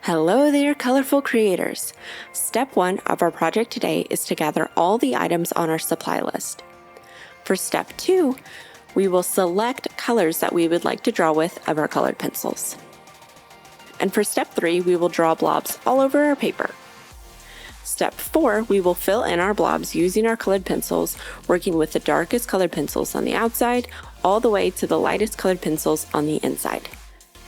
Hello there, colorful creators. Step 1 of our project today is to gather all the items on our supply list. For step 2, we will select colors that we would like to draw with of our colored pencils. And for step 3, we will draw blobs all over our paper. Step 4, we will fill in our blobs using our colored pencils, working with the darkest colored pencils on the outside, all the way to the lightest colored pencils on the inside.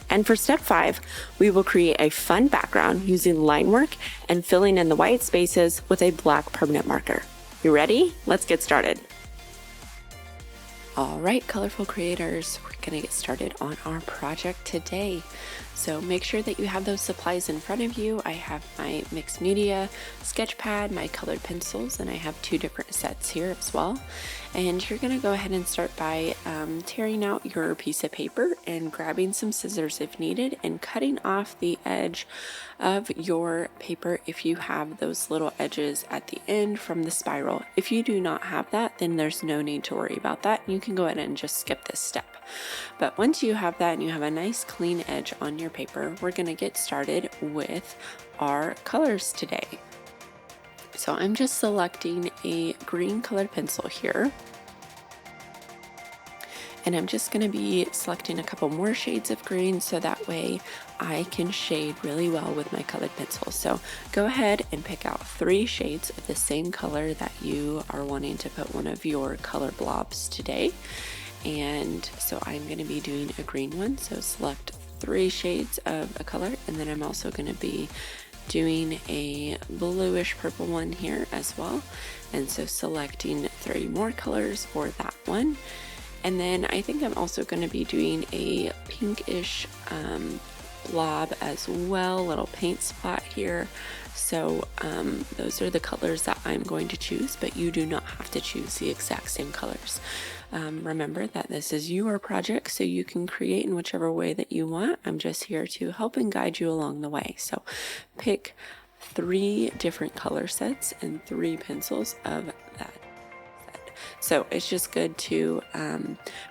And for step 5, we will create a fun background using line work and filling in the white spaces with a black permanent marker. You ready? Let's get started. All right, colorful creators, we're gonna get started on our project today. So make sure that you have those supplies in front of you. I have my mixed media sketch pad, my colored pencils, and I have 2 different sets here as well. And you're gonna go ahead and start by tearing out your piece of paper and grabbing some scissors if needed and cutting off the edge of your paper if you have those little edges at the end from the spiral. If you do not have that, then there's no need to worry about that. You can go ahead and just skip this step. But once you have that and you have a nice clean edge on your paper, we're going to get started with our colors today. So I'm just selecting a green colored pencil here. And I'm just going to be selecting a couple more shades of green so that way I can shade really well with my colored pencil. So go ahead and pick out 3 shades of the same color that you are wanting to put one of your color blobs today. And so I'm going to be doing a green one. So select 3 shades of a color, and then I'm also going to be doing a bluish purple one here as well. And so selecting 3 more colors for that one. And then I think I'm also going to be doing a pinkish blob as well, little paint spot here. So those are the colors that I'm going to choose, but you do not have to choose the exact same colors. Remember that this is your project, so you can create in whichever way that you want. I'm just here to help and guide you along the way. So pick 3 different color sets and 3 pencils of that. So it's just good to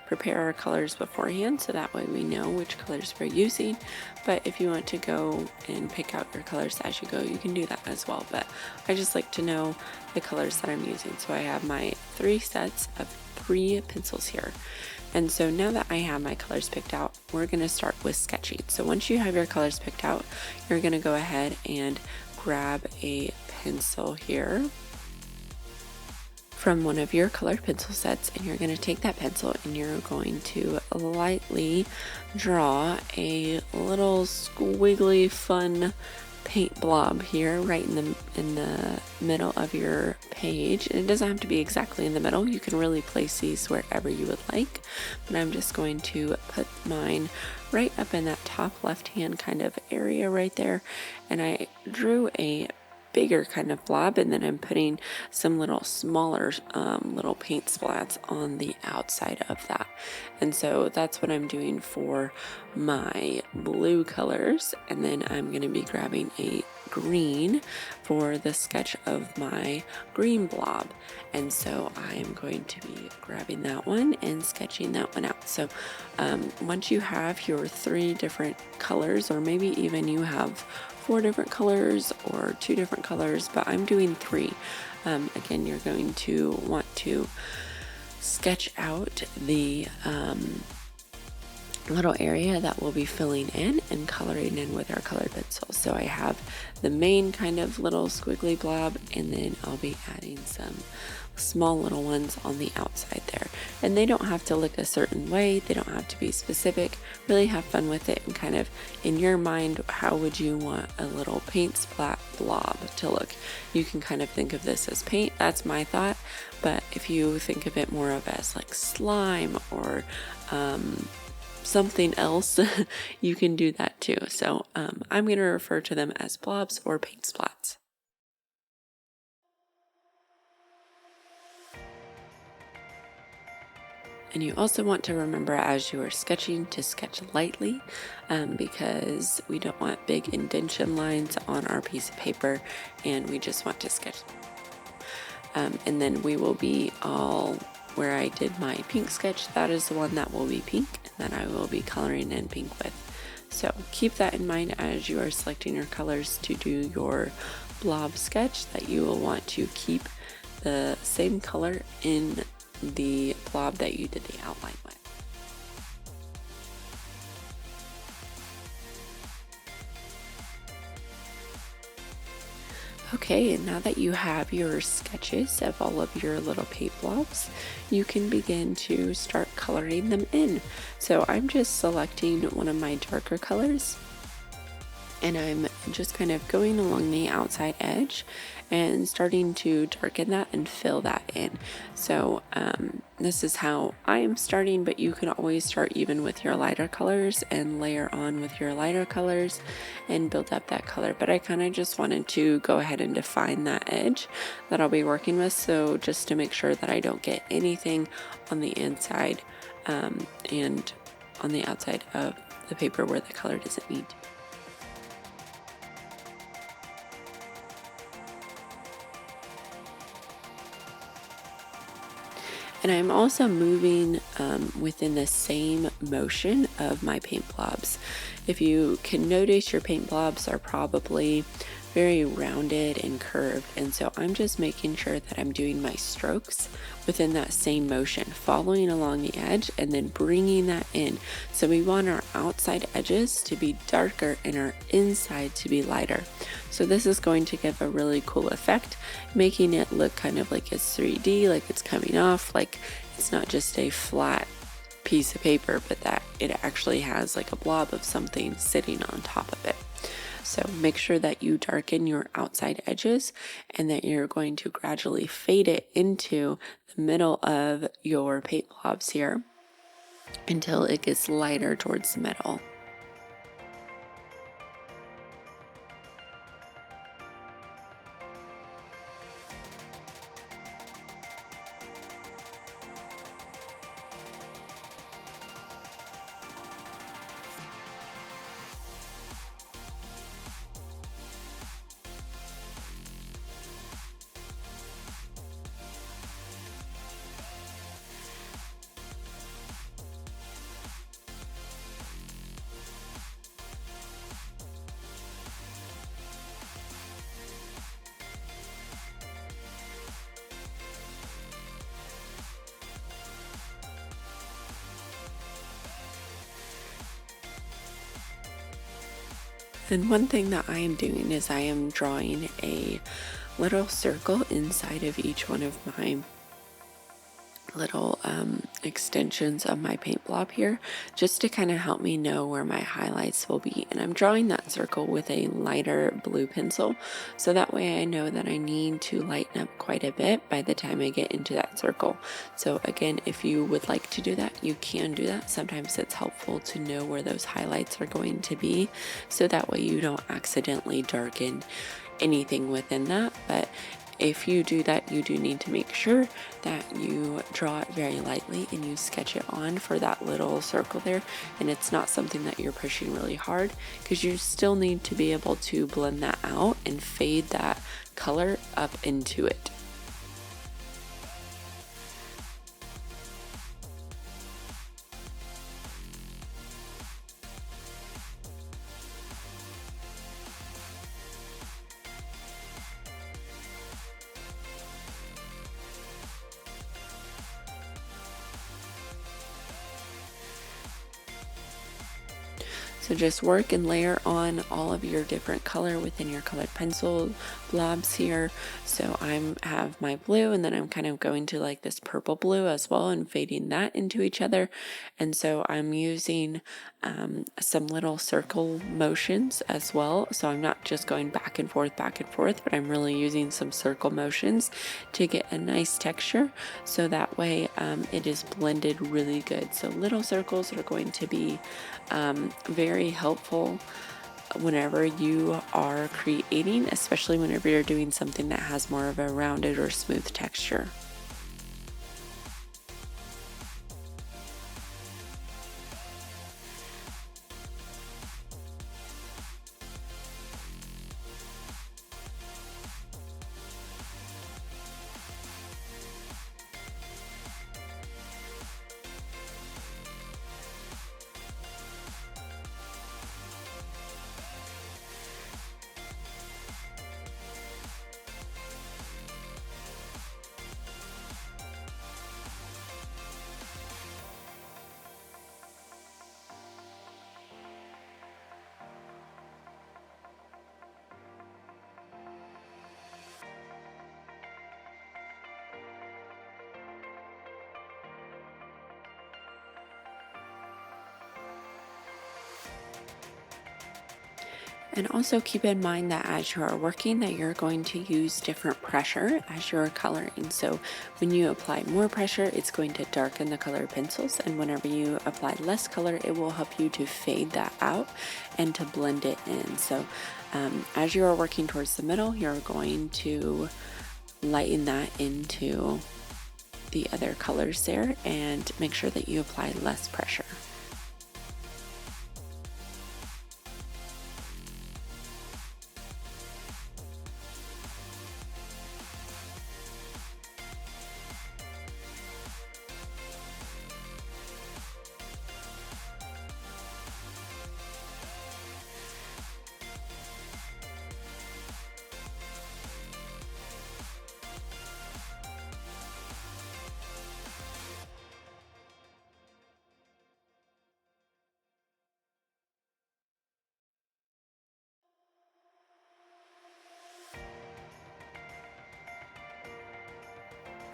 prepare our colors beforehand so that way we know which colors we're using. But if you want to go and pick out your colors as you go, you can do that as well. But I just like to know the colors that I'm using. So I have my 3 sets of 3 pencils here. And so now that I have my colors picked out, we're going to start with sketching. So once you have your colors picked out, you're going to go ahead and grab a pencil here from one of your colored pencil sets, and you're going to take that pencil and you're going to lightly draw a little squiggly fun paint blob here right in the middle of your page. And it doesn't have to be exactly in the middle. You can really place these wherever you would like, but I'm just going to put mine right up in that top left hand kind of area right there. And I drew a bigger kind of blob, and then I'm putting some little smaller little paint splats on the outside of that. And so that's what I'm doing for my blue colors, and then I'm going to be grabbing a green for the sketch of my green blob. And so I am going to be grabbing that one and sketching that one out. So once you have your 3 different colors, or maybe even you have 4 different colors or 2 different colors, but I'm doing 3. Again, you're going to want to sketch out the little area that we'll be filling in and coloring in with our colored pencils. So I have the main kind of little squiggly blob, and then I'll be adding some small little ones on the outside there. And they don't have to look a certain way, they don't have to be specific. Really have fun with it, and kind of in your mind, how would you want a little paint splat blob to look? You can kind of think of this as paint, that's my thought, but if you think of it more of as like slime or something else, you can do that too. So I'm going to refer to them as blobs or paint splats. And you also want to remember as you are sketching to sketch lightly, because we don't want big indentation lines on our piece of paper, and we just want to sketch. And then we will be all where I did my pink sketch, that is the one that will be pink, and then I will be coloring in pink with. So keep that in mind as you are selecting your colors to do your blob sketch, that you will want to keep the same color in the blob that you did the outline with. Okay, and now that you have your sketches of all of your little paint blobs, you can begin to start coloring them in. So I'm just selecting one of my darker colors, and I'm just kind of going along the outside edge and starting to darken that and fill that in. So this is how I am starting, but you can always start even with your lighter colors and layer on with your lighter colors and build up that color. But I kind of just wanted to go ahead and define that edge that I'll be working with, so just to make sure that I don't get anything on the inside and on the outside of the paper where the color doesn't need to be. And I'm also moving within the same motion of my paint blobs. If you can notice, your paint blobs are probably very rounded and curved, and so I'm just making sure that I'm doing my strokes within that same motion, following along the edge and then bringing that in. So we want our outside edges to be darker and our inside to be lighter. So this is going to give a really cool effect, making it look kind of like it's 3D, like it's coming off, like it's not just a flat piece of paper, but that it actually has like a blob of something sitting on top of it. So make sure that you darken your outside edges and that you're going to gradually fade it into the middle of your paint blobs here until it gets lighter towards the middle. And one thing that I am doing is I am drawing a little circle inside of each one of my little extensions of my paint blob here, just to kind of help me know where my highlights will be. And I'm drawing that circle with a lighter blue pencil, so that way I know that I need to lighten up quite a bit by the time I get into that circle. So again, if you would like to do that, you can do that. Sometimes it's helpful to know where those highlights are going to be, so that way you don't accidentally darken anything within that. But if you do that, you do need to make sure that you draw it very lightly and you sketch it on for that little circle there, and it's not something that you're pushing really hard, because you still need to be able to blend that out and fade that color up into it. So just work and layer on all of your different color within your colored pencil blobs here. So I have my blue, and then I'm kind of going to like this purple blue as well and fading that into each other. And so I'm using some little circle motions as well. So I'm not just going back and forth, but I'm really using some circle motions to get a nice texture. So that way it is blended really good. So little circles are going to be very helpful whenever you are creating, especially whenever you're doing something that has more of a rounded or smooth texture. And also keep in mind that as you are working that you're going to use different pressure as you're coloring. So when you apply more pressure, it's going to darken the colored pencils. And whenever you apply less color, it will help you to fade that out and to blend it in. So as you are working towards the middle, you're going to lighten that into the other colors there and make sure that you apply less pressure.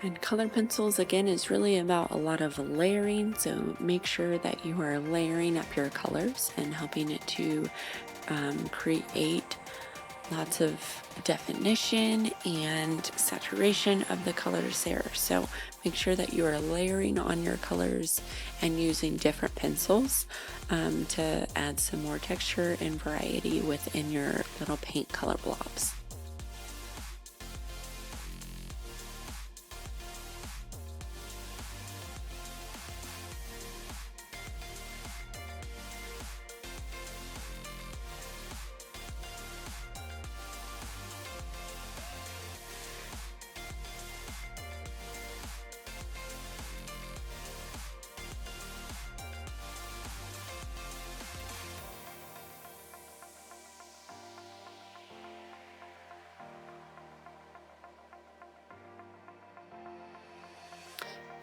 And colored pencils, again, is really about a lot of layering. So make sure that you are layering up your colors and helping it to create lots of definition and saturation of the colors there. So make sure that you are layering on your colors and using different pencils to add some more texture and variety within your little paint color blobs.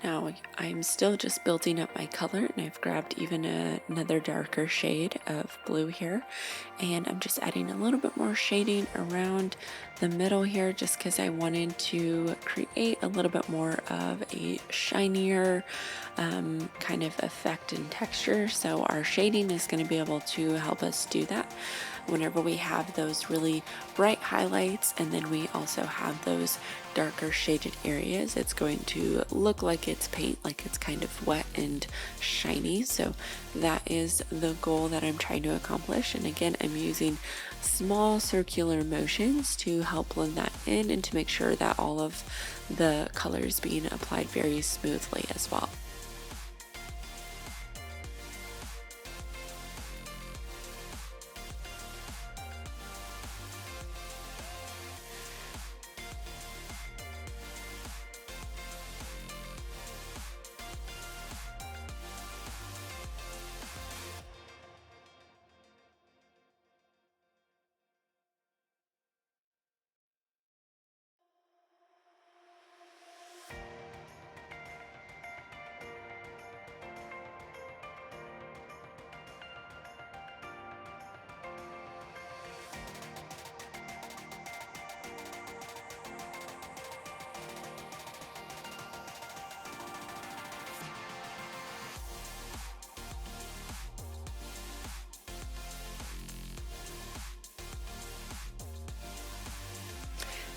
Now I'm still just building up my color, and I've grabbed even another darker shade of blue here, and I'm just adding a little bit more shading around the middle here just because I wanted to create a little bit more of a shinier kind of effect and texture. So our shading is going to be able to help us do that whenever we have those really bright highlights, and then we also have those darker shaded areas. It's going to look like it's paint, like it's kind of wet and shiny. So that is the goal that I'm trying to accomplish. And again, I'm using small circular motions to help blend that in and to make sure that all of the colors being applied very smoothly as well.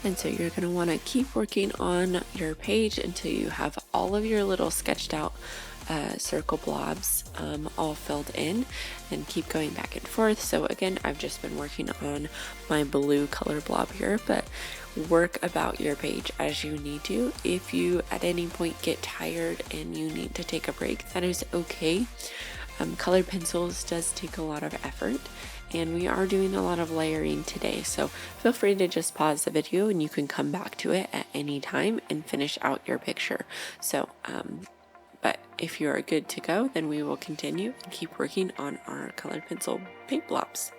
And so you're going to want to keep working on your page until you have all of your little sketched out circle blobs all filled in, and keep going back and forth. So again, I've just been working on my blue color blob here, but work about your page as you need to. If you at any point get tired and you need to take a break, that is okay. Colored pencils does take a lot of effort, and we are doing a lot of layering today, so feel free to just pause the video and you can come back to it at any time and finish out your picture. So but if you are good to go, then we will continue and keep working on our colored pencil paint blobs.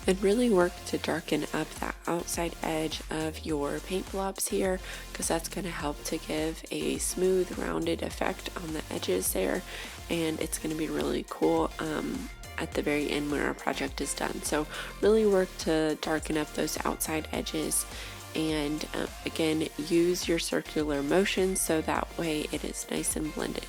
And really work to darken up that outside edge of your paint blobs here, because that's going to help to give a smooth rounded effect on the edges there, and it's going to be really cool at the very end when our project is done. So really work to darken up those outside edges, and again, use your circular motion so that way it is nice and blended.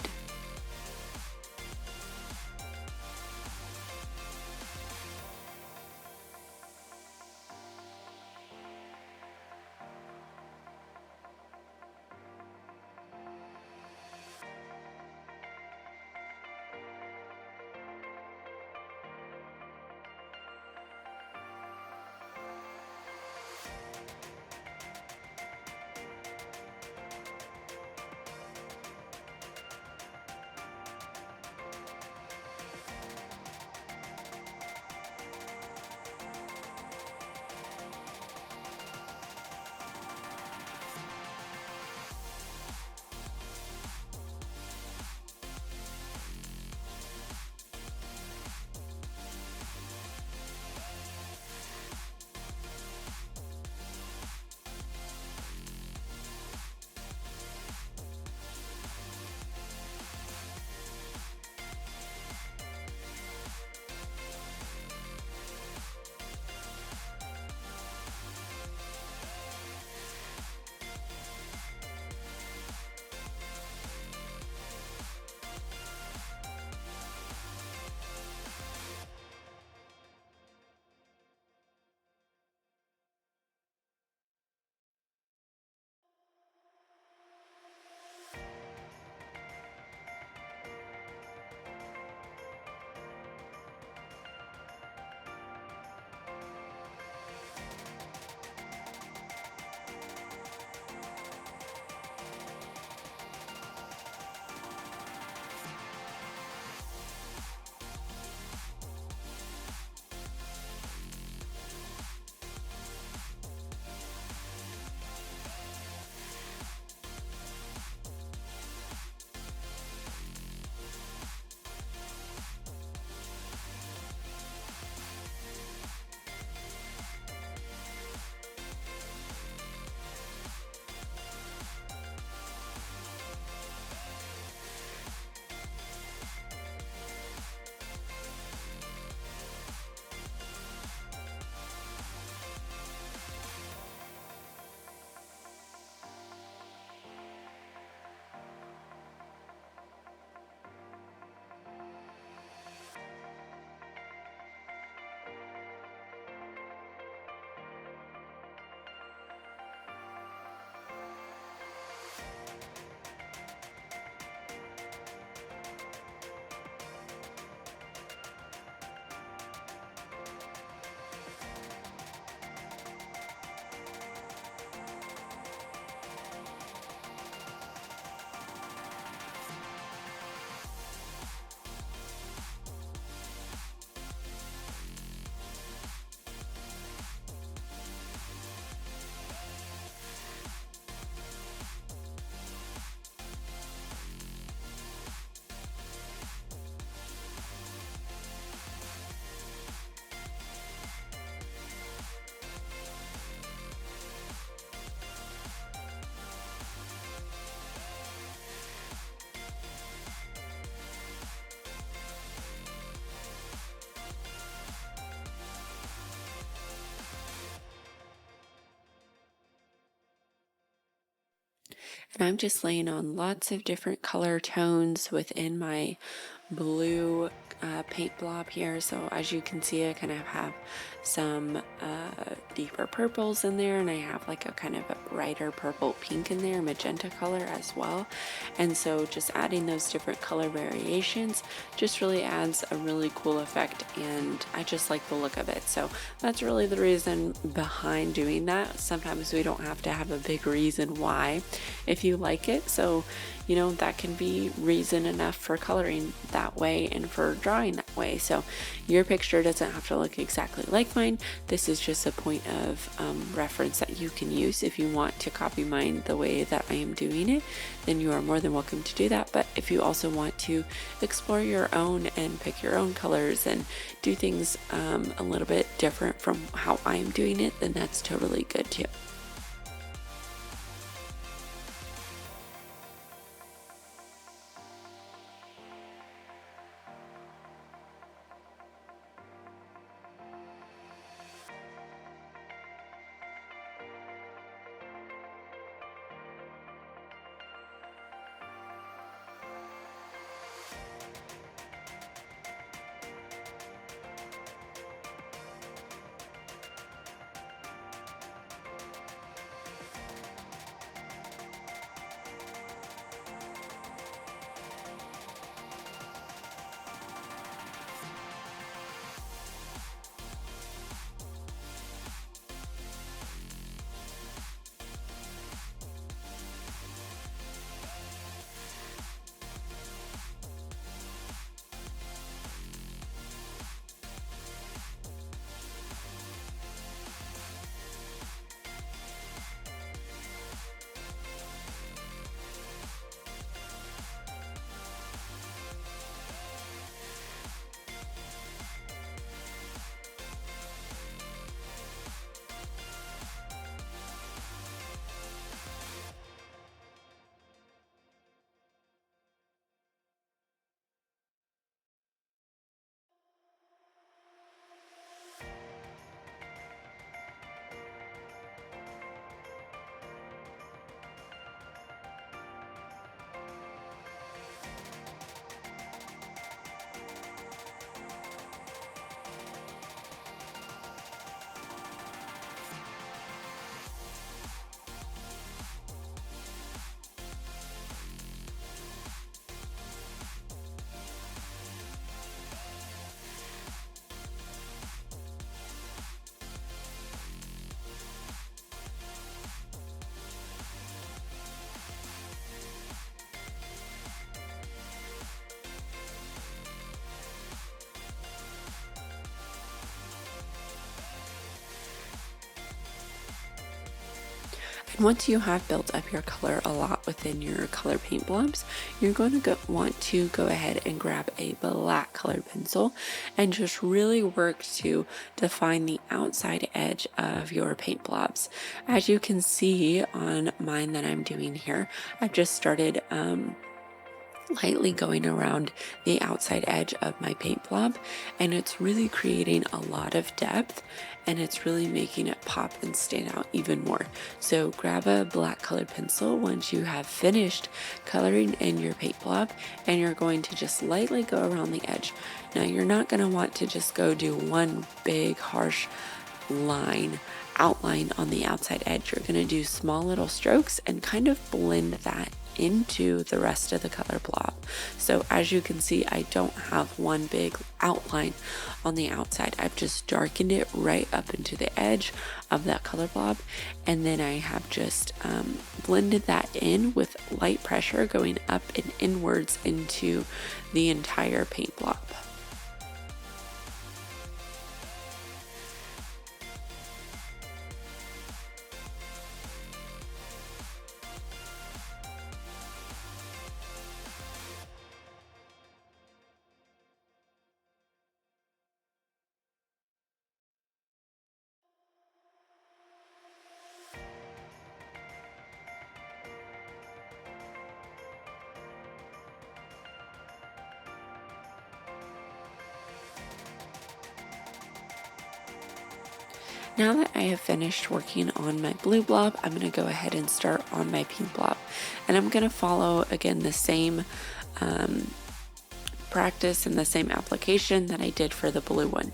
And I'm just laying on lots of different color tones within my blue paint blob here. So as you can see, I kind of have some deeper purples in there, and I have like a kind of a brighter purple pink in there, magenta color as well. And so just adding those different color variations just really adds a really cool effect, and I just like the look of it. So that's really the reason behind doing that. Sometimes we don't have to have a big reason why if you like it. So that can be reason enough for coloring that way and for drawing that way. So your picture doesn't have to look exactly like mine. This is just a point of reference that you can use. If you want to copy mine the way that I am doing it, then you are more than welcome to do that. But if you also want to explore your own and pick your own colors and do things a little bit different from how I am doing it, then that's totally good too. And once you have built up your color a lot within your color paint blobs, you're going to want to go ahead and grab a black colored pencil and just really work to define the outside edge of your paint blobs. As you can see on mine that I'm doing here, I've just started lightly going around the outside edge of my paint blob, and it's really creating a lot of depth, and it's really making it pop and stand out even more. So grab a black colored pencil once you have finished coloring in your paint blob, and you're going to just lightly go around the edge. Now you're not going to want to just go do one big harsh outline on the outside edge. You're going to do small little strokes and kind of blend that into the rest of the color blob. So as you can see, I don't have one big outline on the outside. I've just darkened it right up into the edge of that color blob, and then I have just blended that in with light pressure going up and inwards into the entire paint blob. Now that I have finished working on my blue blob, I'm going to go ahead and start on my pink blob. And I'm going to follow, again, the same practice and the same application that I did for the blue one.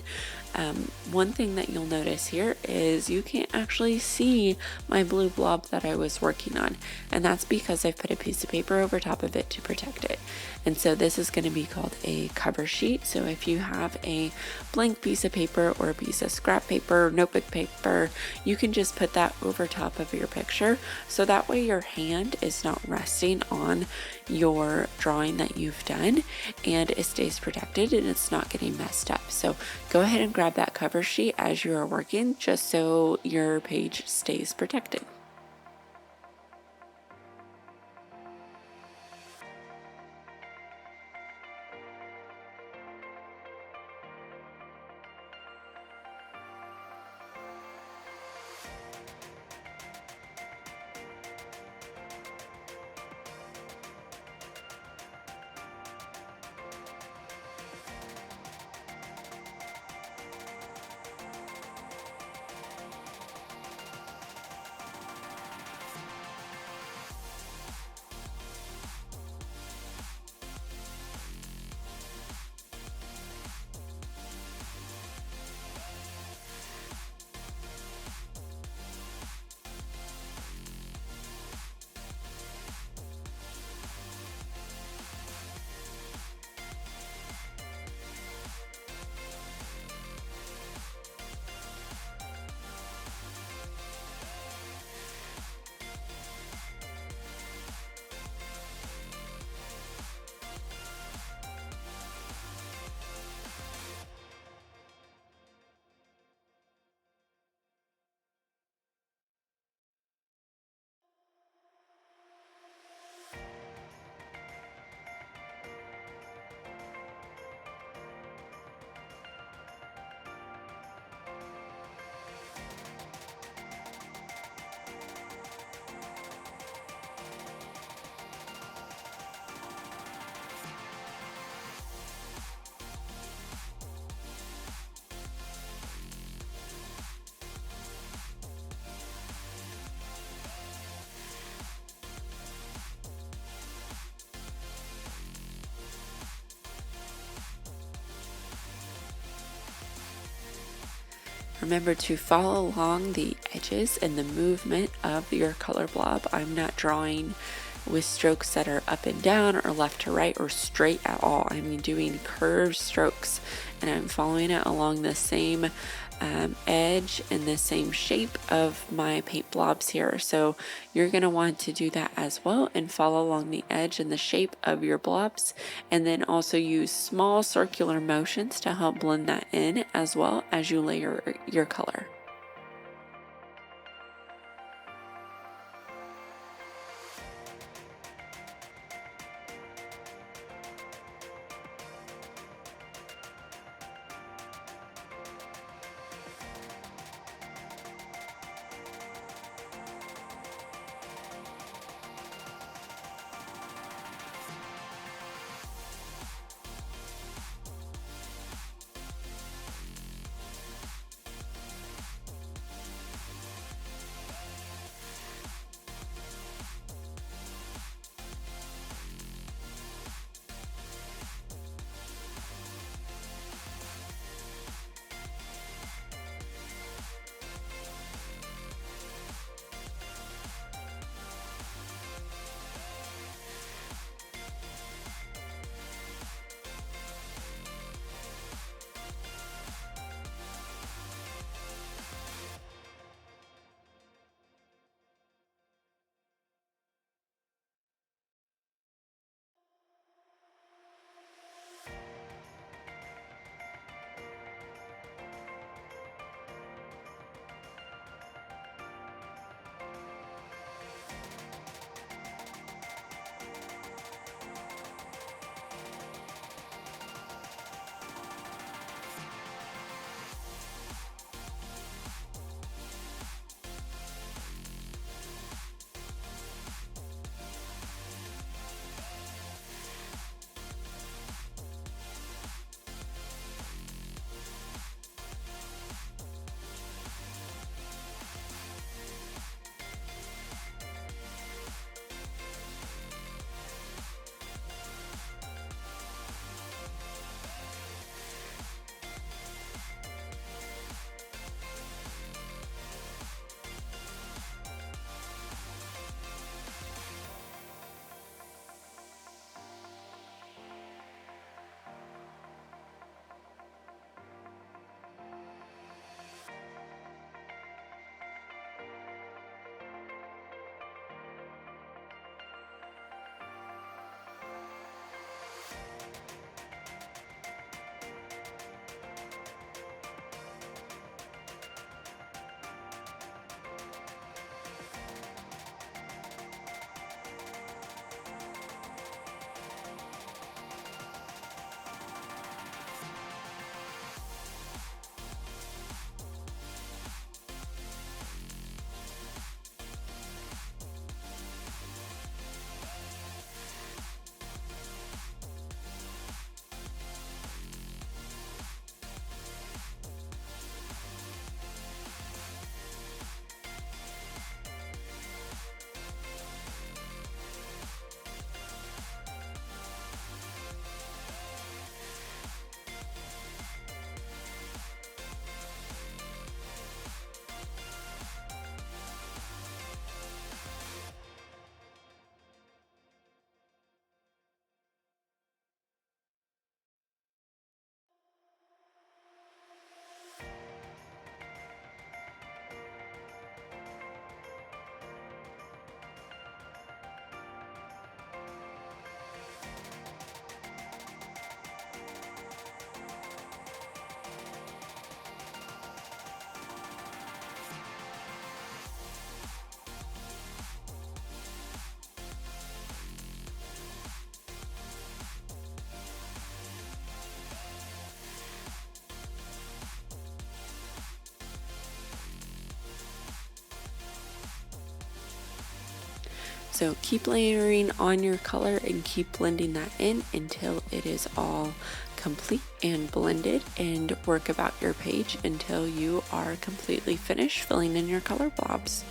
One thing that you'll notice here is you can't actually see my blue blob that I was working on, and that's because I've put a piece of paper over top of it to protect it. And so this is going to be called a cover sheet. So if you have a blank piece of paper or a piece of scrap paper, notebook paper, you can just put that over top of your picture, so that way your hand is not resting on your drawing that you've done, and it stays protected and it's not getting messed up. So go ahead and grab that cover sheet as you are working, just so your page stays protected. Remember to follow along the edges and the movement of your color blob. I'm not drawing with strokes that are up and down or left to right or straight at all. I'm doing curved strokes, and I'm following it along the same edge and the same shape of my paint blobs here. So you're going to want to do that as well and follow along the edge and the shape of your blobs, and then also use small circular motions to help blend that in as well as you layer your color. So keep layering on your color and keep blending that in until it is all complete and blended, and work about your page until you are completely finished filling in your color blobs.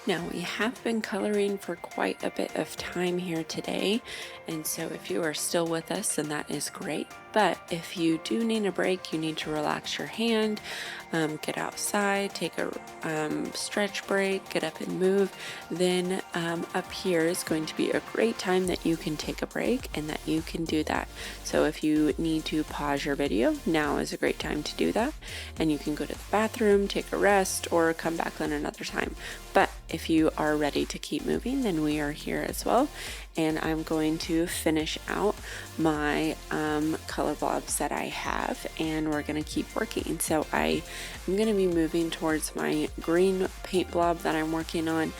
Now, we have been coloring for quite a bit of time here today, and so if you are still with us, then that is great. But if you do need a break, you need to relax your hand, get outside, take a stretch break, get up and move, then up here is going to be a great time that you can take a break and that you can do that. So if you need to pause your video, now is a great time to do that, and you can go to the bathroom, take a rest, or come back on another time. But if you are ready to keep moving, then we are here as well. And I'm going to finish out my color blobs that I have, and we're going to keep working. So I am going to be moving towards my green paint blob that I'm working on.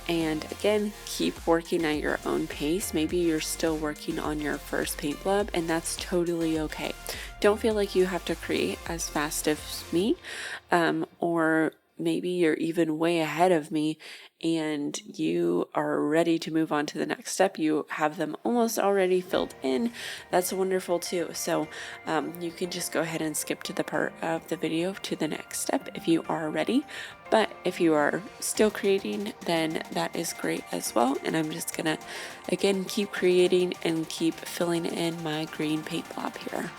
And again, keep working at your own pace. Maybe you're still working on your first paint blob, and that's totally okay. Don't feel like you have to create as fast as me, or maybe you're even way ahead of me and you are ready to move on to the next step. You have them almost already filled in. That's wonderful too. So you can just go ahead and skip to the part of the video to the next step if you are ready. But if you are still creating, then that is great as well. And I'm just gonna, again, keep creating and keep filling in my green paint blob here.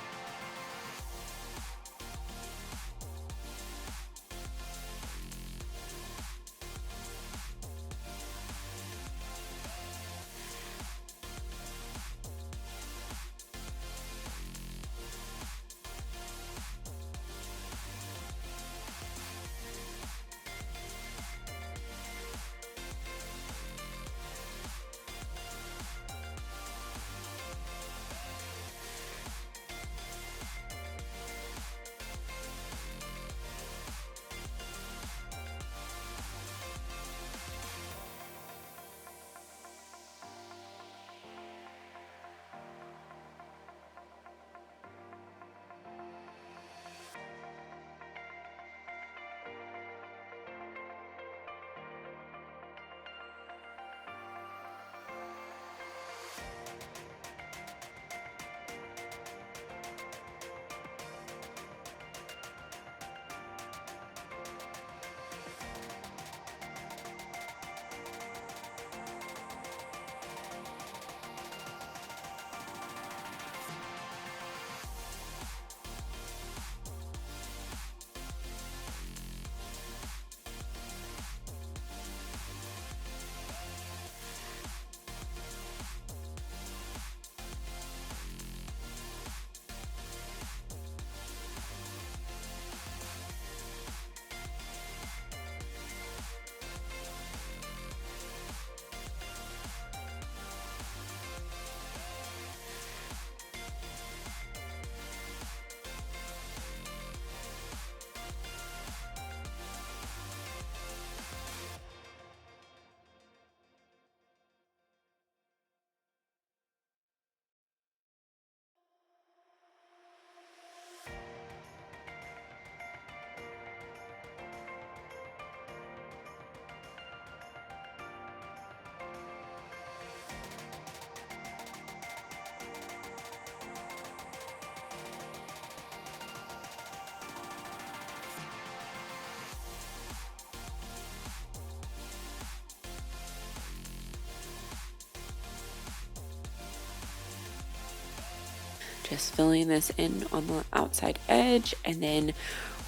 Just filling this in on the outside edge, and then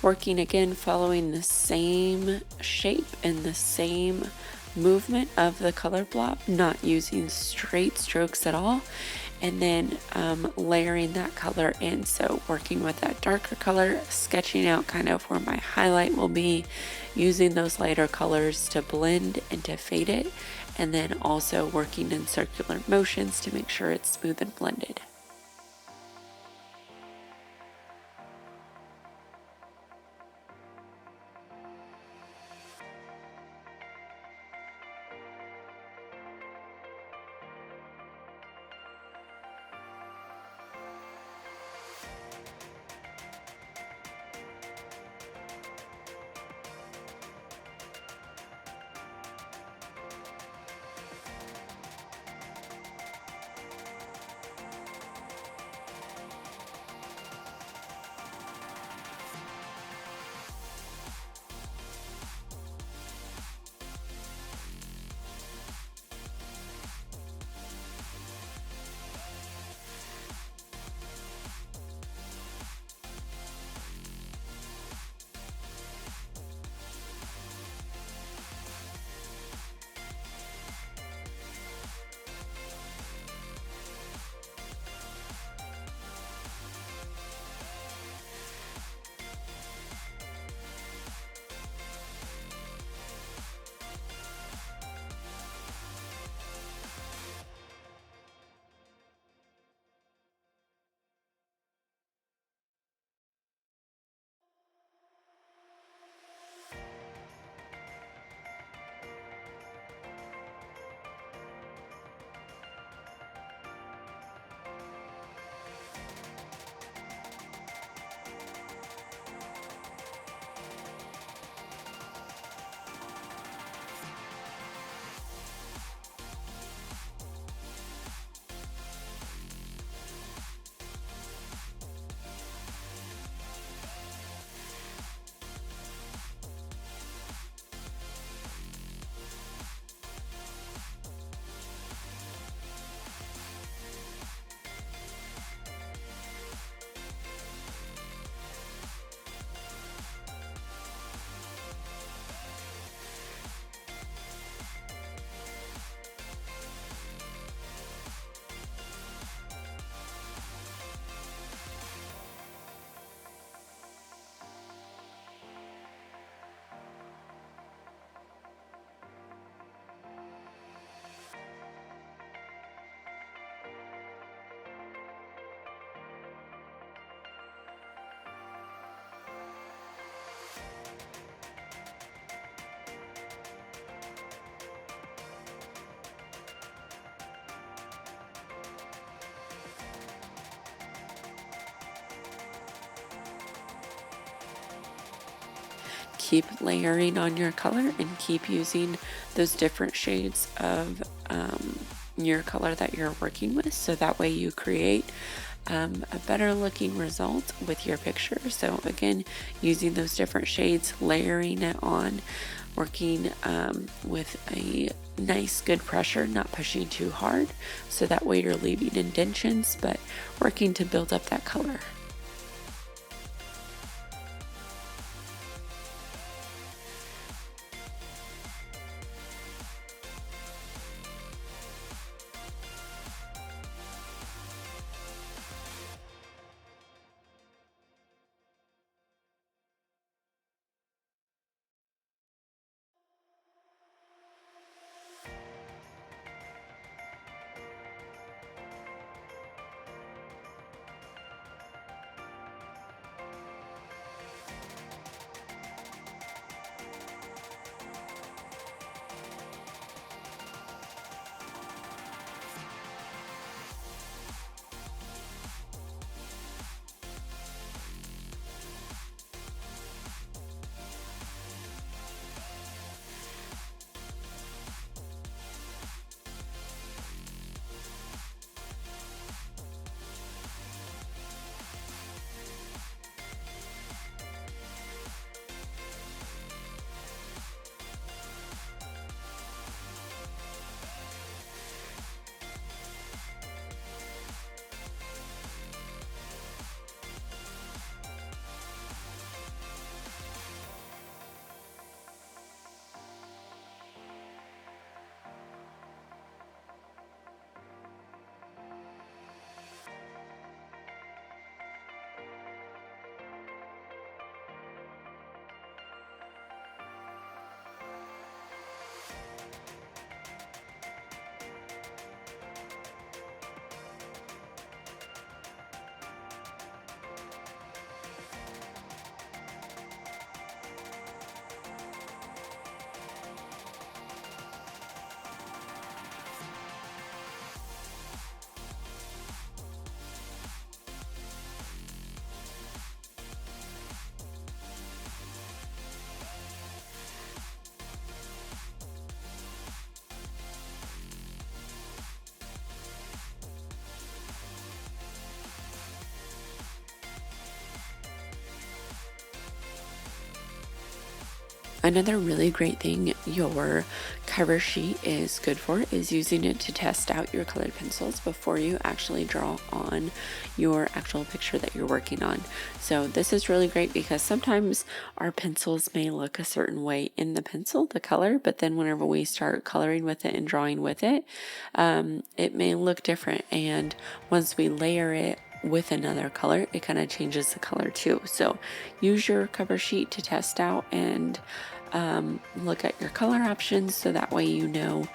working again, following the same shape and the same movement of the color blob, not using straight strokes at all, and then layering that color in. So working with that darker color, sketching out kind of where my highlight will be, using those lighter colors to blend and to fade it, and then also working in circular motions to make sure it's smooth and blended. keep layering on your color and keep using those different shades of your color that you're working with, so that way you create a better looking result with your picture. So again, using those different shades, layering it on, working with a nice good pressure, not pushing too hard, so that way you're leaving indentions, but working to build up that color. Another really great thing your cover sheet is good for is using it to test out your colored pencils before you actually draw on your actual picture that you're working on. So this is really great because sometimes our pencils may look a certain way in the pencil, the color, but then whenever we start coloring with it and drawing with it, it may look different. And once we layer it with another color, it kind of changes the color too. So use your cover sheet to test out and look at your color options, so that way you know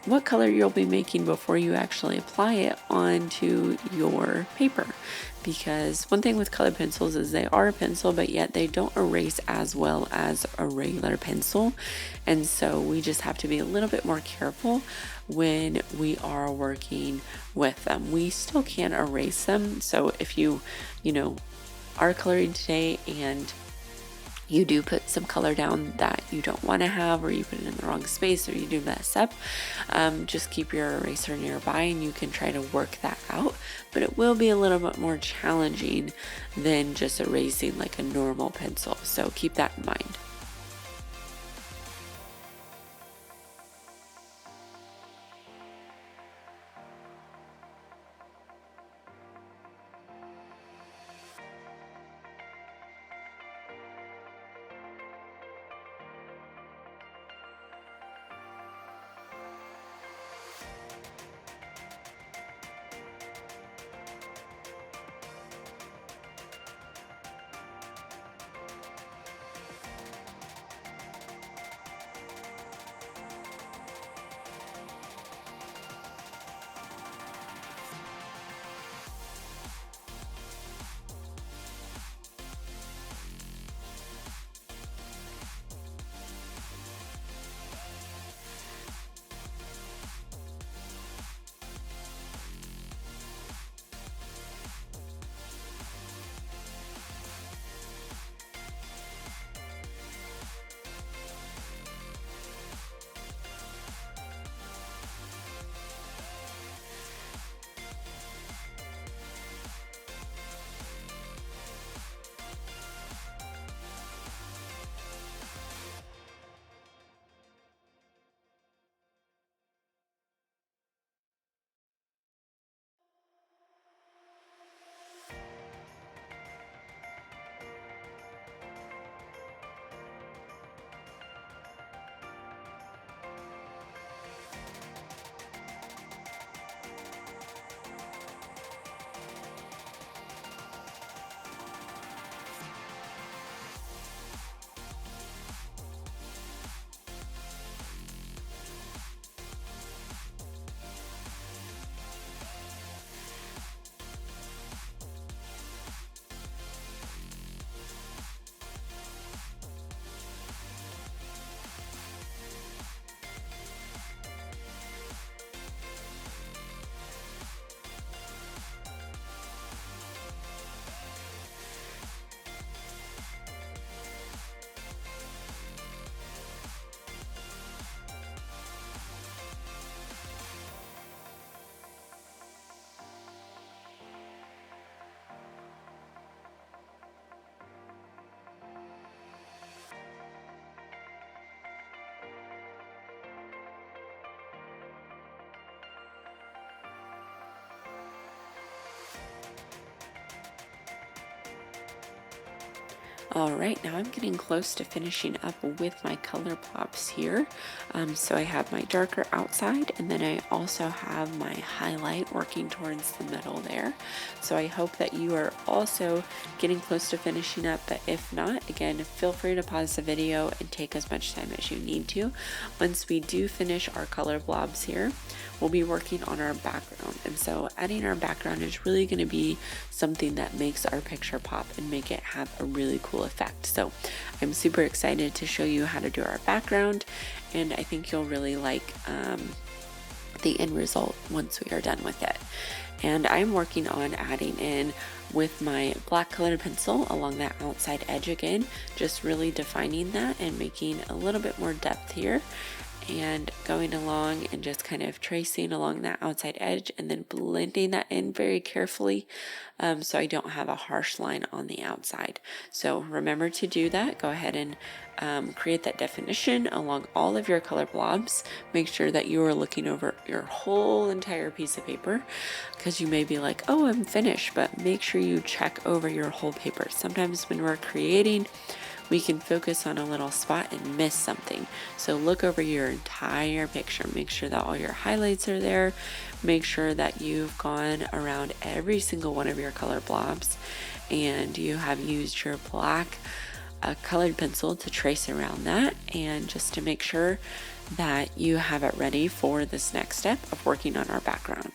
what color you'll be making before you actually apply it onto your paper. Because one thing with colored pencils is they are a pencil, but yet they don't erase as well as a regular pencil. And so we just have to be a little bit more careful when we are working with them. We still can erase them. So if you are coloring today and you do put some color down that you don't want to have, or you put it in the wrong space, or you do mess up, just keep your eraser nearby and you can try to work that out. But it will be a little bit more challenging than just erasing like a normal pencil. So keep that in mind. All right, now I'm getting close to finishing up with my color pops here. So I have my darker outside, and then I also have my highlight working towards the middle there. So I hope that you are also getting close to finishing up, but if not, again, feel free to pause the video and take as much time as you need to. Once we do finish our color blobs here, we'll be working on our background. And so adding our background is really going to be something that makes our picture pop and make it have a really cool effect. So I'm super excited to show you how to do our background, and I think you'll really like the end result once we are done with it. And I'm working on adding in with my black colored pencil along that outside edge again, just really defining that and making a little bit more depth here, and going along and just kind of tracing along that outside edge and then blending that in very carefully, so I don't have a harsh line on the outside. So remember to do that. Go ahead and create that definition along all of your color blobs. Make sure that you are looking over your whole entire piece of paper, because you may be like, oh, I'm finished, but make sure you check over your whole paper. Sometimes when we're creating, we can focus on a little spot and miss something. So look over your entire picture. Make sure that all your highlights are there. Make sure that you've gone around every single one of your color blobs and you have used your black colored pencil to trace around that, and just to make sure that you have it ready for this next step of working on our background.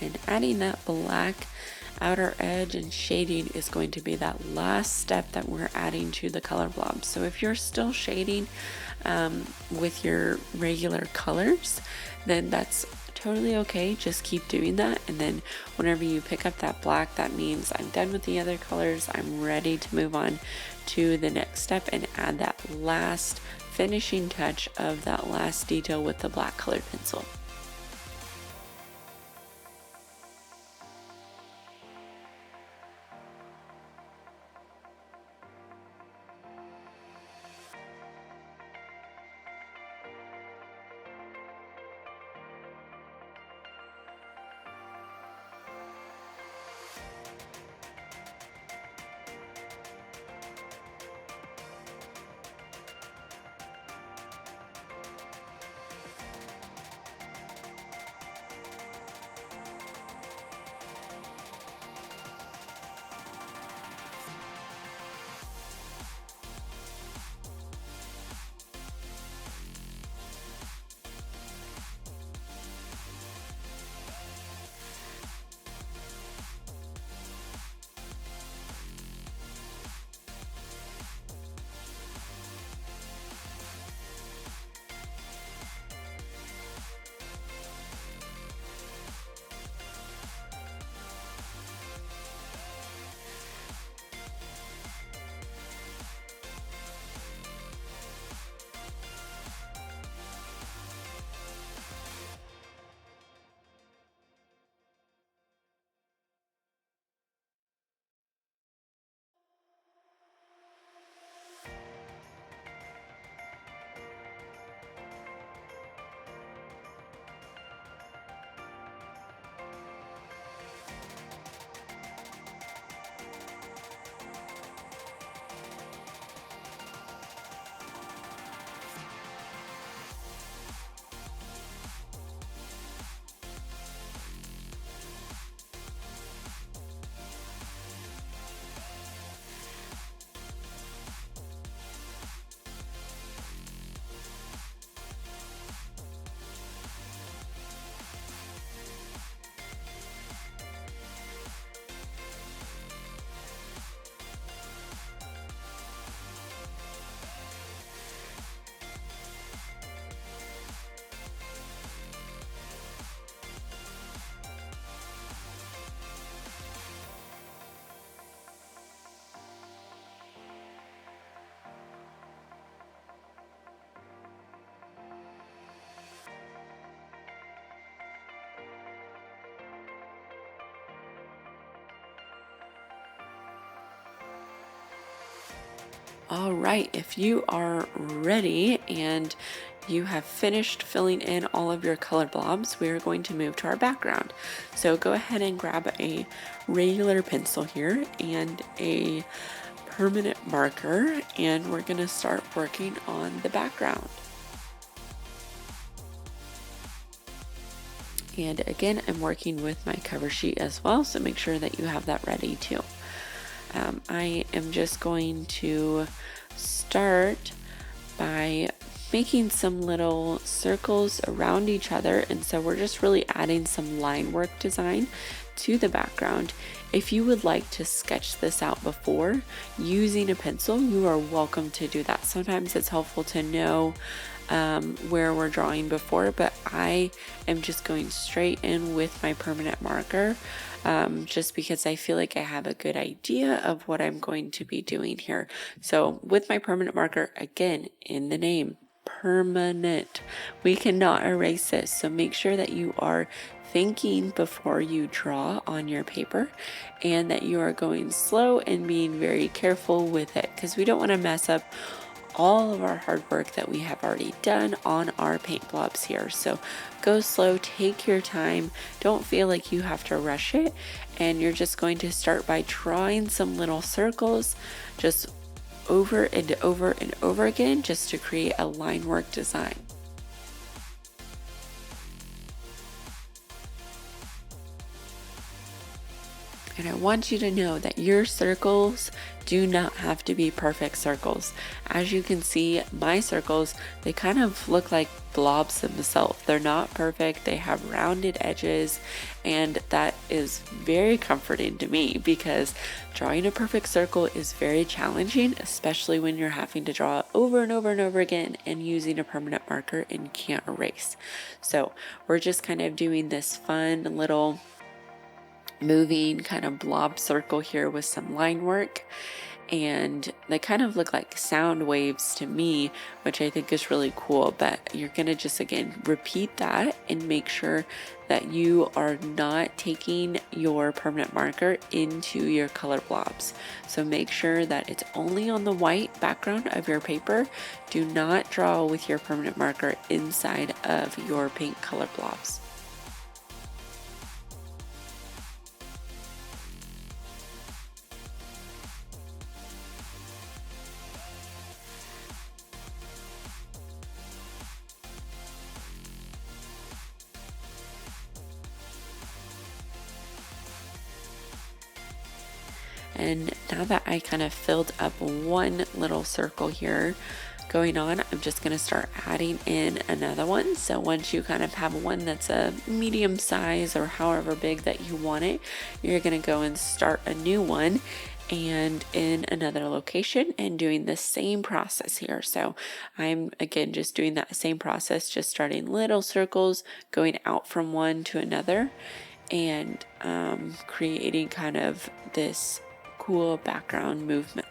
and adding that black outer edge and shading is going to be that last step that we're adding to the color blob. So if you're still shading with your regular colors, then that's totally okay. Just keep doing that, and then whenever you pick up that black, that means I'm done with the other colors. I'm ready to move on to the next step and add that last finishing touch of that last detail with the black colored pencil. All right, if you are ready and you have finished filling in all of your color blobs, we are going to move to our background. So go ahead and grab a regular pencil here and a permanent marker, and we're going to start working on the background. And again, I'm working with my cover sheet as well, so make sure that you have that ready too. I am just going to start by making some little circles around each other, and so we're just really adding some line work design to the background. If you would like to sketch this out before using a pencil, you are welcome to do that. Sometimes it's helpful to know where we're drawing before, but I am just going straight in with my permanent marker, just because I feel like I have a good idea of what I'm going to be doing here. So with my permanent marker, again, in the name, permanent, we cannot erase this. So make sure that you are thinking before you draw on your paper, and that you are going slow and being very careful with it, because we don't want to mess up all of our hard work that we have already done on our paint blobs here. So go slow, take your time, don't feel like you have to rush it, and you're just going to start by drawing some little circles just over and over and over again, just to create a line work design. And I want you to know that your circles do not have to be perfect circles. As you can see, my circles, they kind of look like blobs themselves. They're not perfect. They have rounded edges, and that is very comforting to me because drawing a perfect circle is very challenging, especially when you're having to draw it over and over and over again and using a permanent marker and can't erase. So we're just kind of doing this fun little moving kind of blob circle here with some line work, and they kind of look like sound waves to me, which I think is really cool. But you're gonna just again repeat that and make sure that you are not taking your permanent marker into your color blobs. So make sure that it's only on the white background of your paper. Do not draw with your permanent marker inside of your paint color blobs. And now that I kind of filled up one little circle here going on, I'm just going to start adding in another one. So once you kind of have one that's a medium size or however big that you want it, you're going to go and start a new one and in another location and doing the same process here. So I'm again just doing that same process, just starting little circles, going out from one to another, and creating kind of this cool background movement.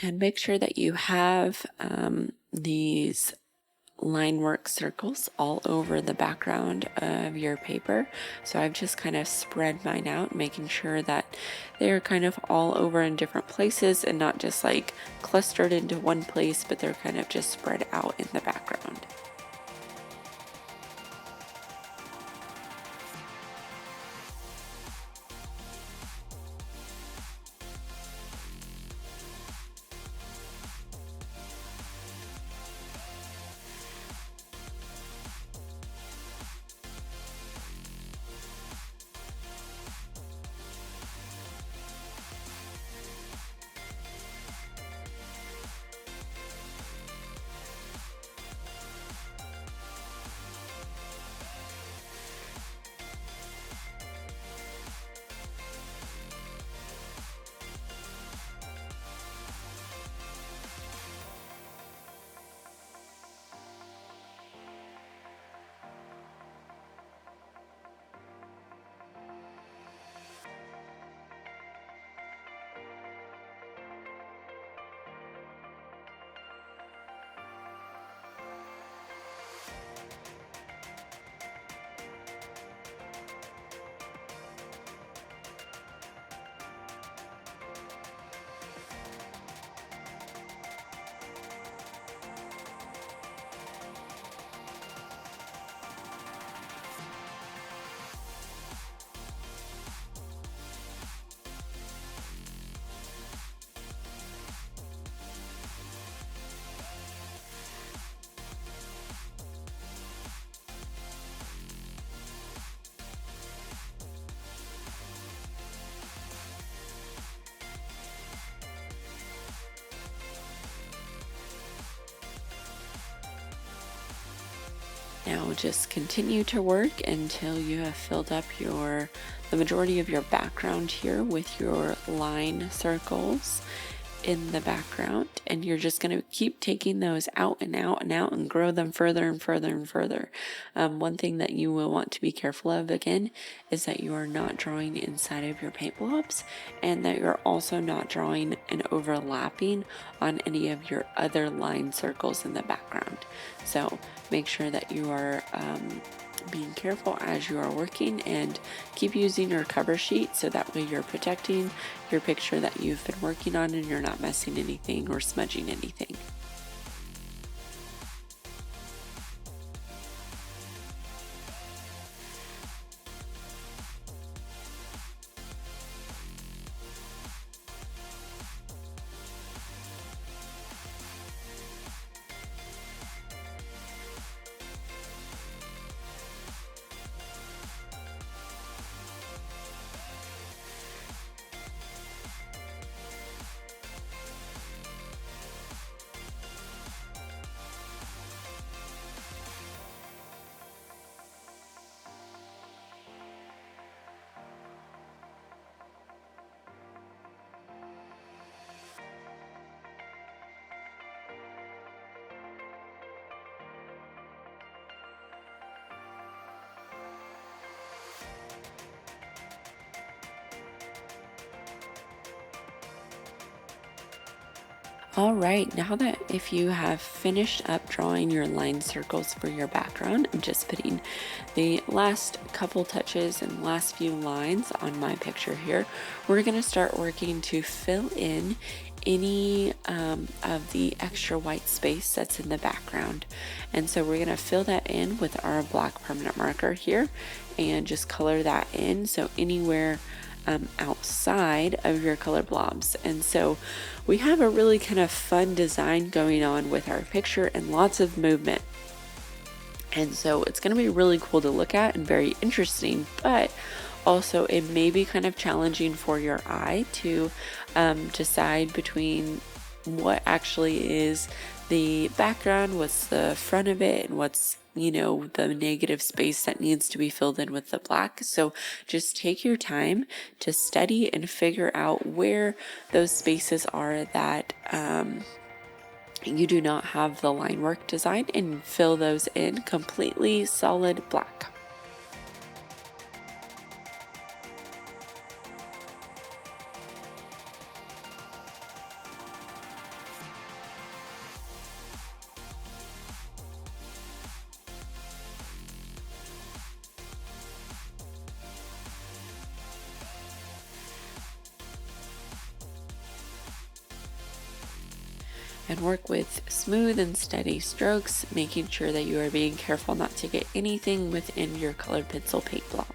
And make sure that you have these line work circles all over the background of your paper. So I've just kind of spread mine out, making sure that they're kind of all over in different places and not just like clustered into one place, but they're kind of just spread out in the background. Now just continue to work until you have filled up the majority of your background here with your line circles in the background, and you're just going to keep taking those out and out and out and grow them further and further and further. One thing that you will want to be careful of again is that you are not drawing inside of your paint blobs, and that you're also not drawing and overlapping on any of your other line circles in the background. So make sure that you are being careful as you are working, and keep using your cover sheet so that way you're protecting your picture that you've been working on and you're not messing anything or smudging anything. All right, now that if you have finished up drawing your line circles for your background, I'm just putting the last couple touches and last few lines on my picture here. We're going to start working to fill in any of the extra white space that's in the background. And so we're going to fill that in with our black permanent marker here and just color that in. So anywhere outside of your color blobs. And so we have a really kind of fun design going on with our picture and lots of movement. And so it's going to be really cool to look at and very interesting, but also it may be kind of challenging for your eye to decide between what actually is the background, what's the front of it, and what's, you know, the negative space that needs to be filled in with the black. So just take your time to study and figure out where those spaces are that you do not have the line work designed, and fill those in completely solid black. And work with smooth and steady strokes, making sure that you are being careful not to get anything within your colored pencil paint blob.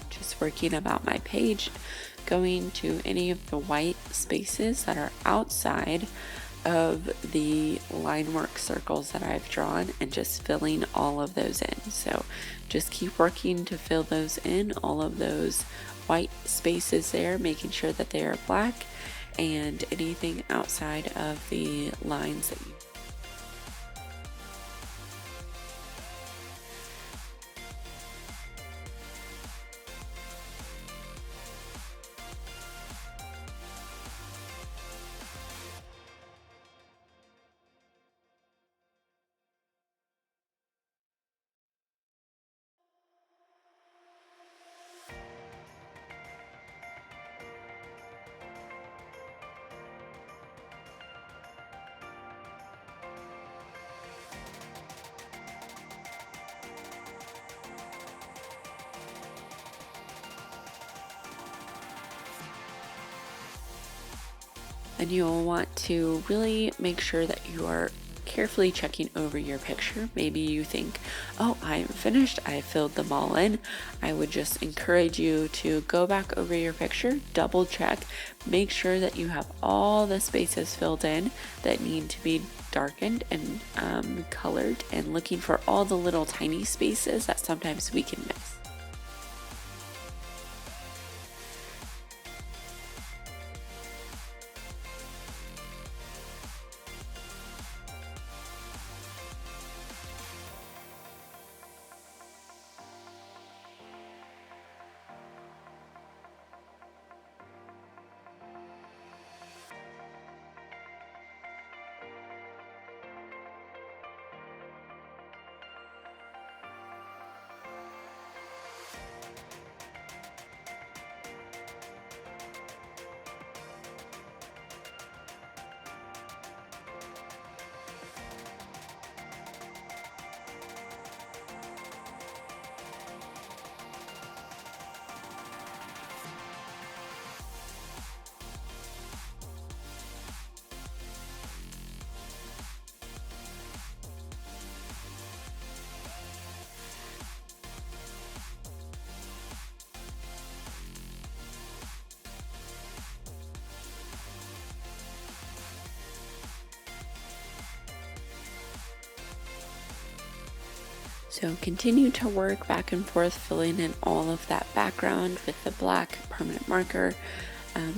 Just working about my page, going to any of the white spaces that are outside of the line work circles that I've drawn, and just filling all of those in. So just keep working to fill those in, all of those white spaces there, making sure that they are black, and anything outside of the lines that you And you'll want to really make sure that you are carefully checking over your picture. Maybe you think, oh, I'm finished, I filled them all in. I would just encourage you to go back over your picture, double check, make sure that you have all the spaces filled in that need to be darkened and colored, and looking for all the little tiny spaces that sometimes we can miss. So continue to work back and forth, filling in all of that background with the black permanent marker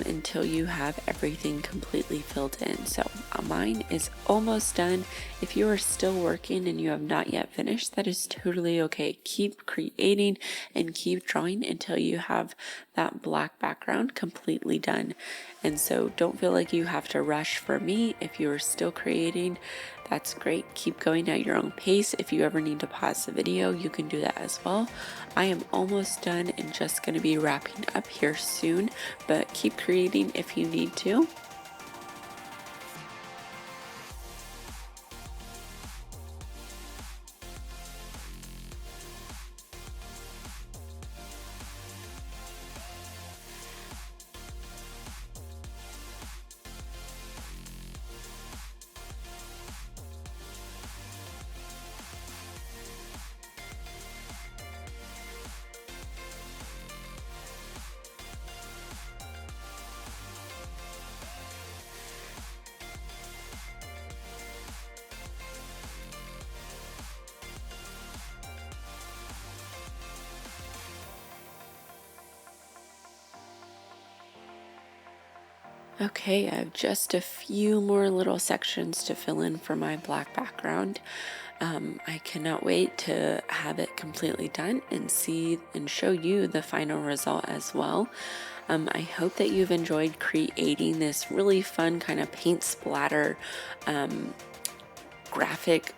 until you have everything completely filled in. So mine is almost done. If you are still working and you have not yet finished, that is totally okay. Keep creating and keep drawing until you have that black background completely done. And so don't feel like you have to rush. For me, if you are still creating, that's great. Keep going at your own pace. If you ever need to pause the video, you can do that as well. I am almost done and just going to be wrapping up here soon, but keep creating if you need to. Okay, I have just a few more little sections to fill in for my black background. I cannot wait to have it completely done and see and show you the final result as well. I hope that you've enjoyed creating this really fun kind of paint splatter graphic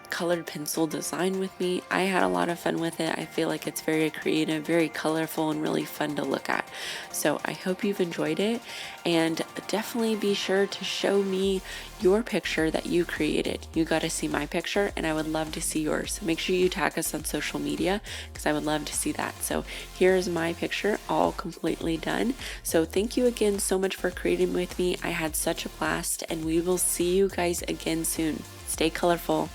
colored pencil design with me. I had a lot of fun with it. I feel like it's very creative, very colorful, and really fun to look at. So I hope you've enjoyed it, and definitely be sure to show me your picture that you created. You got to see my picture, and I would love to see yours. So make sure you tag us on social media because I would love to see that. So here's my picture all completely done. So thank you again so much for creating with me. I had such a blast, and we will see you guys again soon. Stay colorful.